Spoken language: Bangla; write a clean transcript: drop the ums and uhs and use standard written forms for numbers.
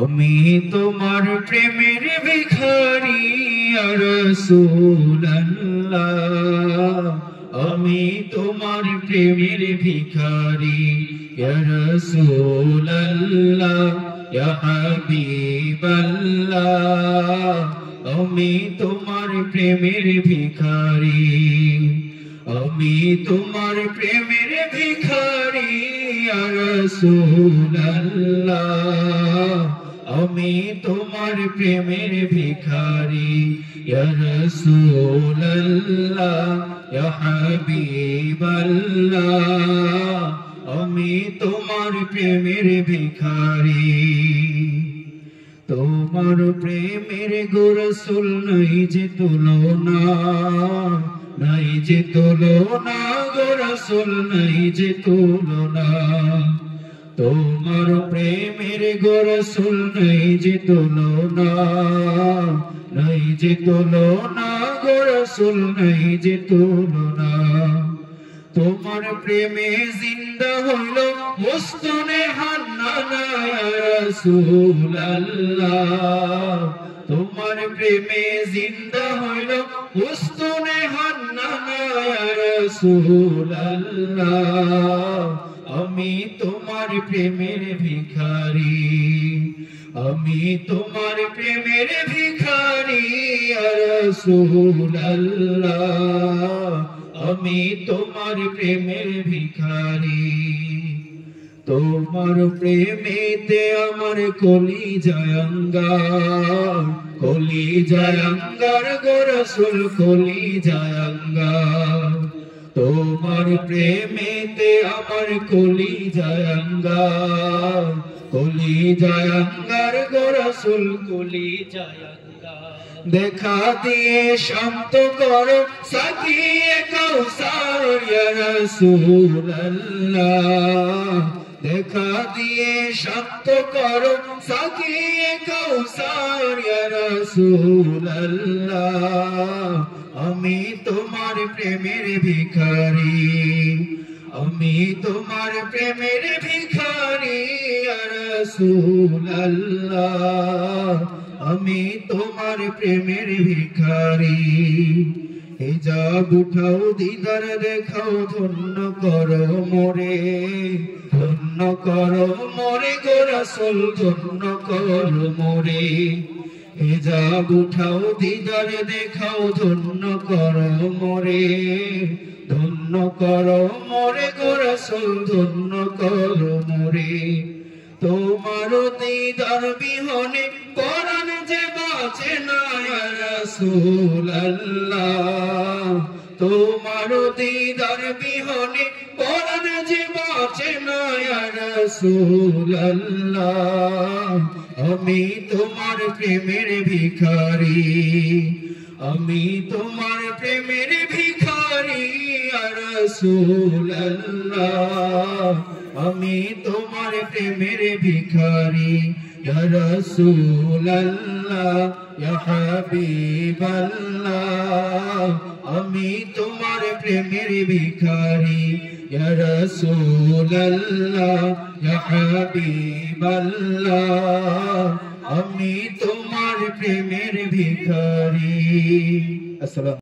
আমি তোমার প্রেমের ভিখারি ইয়া রাসূলুল্লাহ, আমি তোমার প্রেমের ভিখারি ইয়া রাসূলুল্লাহ, ইয়া হাবিবাল্লাহ, আমি তোমার প্রেমের ভিখারি, আমি তোমার প্রেমের ভিখারি ইয়া রাসূলুল্লাহ, আমি তোমার প্রেমের ভিখারি ইয়া রাসূলুল্লাহ, ইয়া হাবিবাল্লাহ, আমি তোমার প্রেমের ভিখারি। তোমার প্রেমের গো রাসূল নাই যে তুলনা, নাই যে তুলনা গো রাসূল নাই যে তুলনা, তোমার প্রেমের গো রাসূল নাই যে তুলনা, নাই যে তুলনা গো রাসূল নাই যে তুলনা। তোমার প্রেমে জিন্দা হইল মুস্তানে হান্নানা ইয়া রাসূলুল্লাহ, তোমার প্রেমে জিন্দা হইল মুস্তানে হান্নানা ইয়া রাসূলুল্লাহ, আমি তোমার প্রেমের ভিখারি, আমি তোমার প্রেমের ভিখারি ইয়া রাসূলুল্লাহ, আমি তোমার প্রেমের ভিখারি। তোমার প্রেমেতে আমার কলিজায় অঙ্গার, কলিজায় অঙ্গার গো রাসূল কলিজায় অঙ্গার, তোমার প্রেমেতে আমার কলিজায় অঙ্গার, কলিজায় অঙ্গার গো রাসূল কলিজায় অঙ্গার। দেখা দিয়ে শান্ত করো সাকিয়ে কাউসার ইয়া রাসূলুল্লাহ, দেখা দিয়ে শান্ত করো সাকিয়ে কাউসার ইয়া রাসূলুল্লাহ, আমি তোমার প্রেমের ভিখারি, আমি তোমার প্রেমের ভিখারি ইয়া রাসূলুল্লাহ, আমি তোমার প্রেমের ভিখারি। হিজাব উঠাও দিদার দেখাও ধন্য করো মোরে, ধন্য করো মোরে গো রাসূল ধন্য করো মোরে, হিজাব উঠাও দিদার দেখাও ধন্য করো মোরে, ধন্য করো মোরে গো রাসূল ধন্য করো মোরে। তোমার দিদার বিহনে পরাণ যে বাঁচে না ইয়া রাসূলুল্লাহ, তোমার দিদার বিহনে পরাণ যে বাঁচে না ইয়া রাসূলুল্লাহ, আমি তোমার প্রেমের ভিখারি, আমি তোমার প্রেমের ভিখারি ইয়া রাসূলুল্লাহ, আমি তোমার প্রেমের ভিখারি ইয়া রাসূলুল্লাহ, ইয়া হাবিবাল্লাহ, আমি তোমার প্রেমের ভিখারি ইয়া রাসূলুল্লাহ, ইয়া হাবিবাল্লাহ, আমি তোমার প্রেমের ভিখারি। আসসালাম।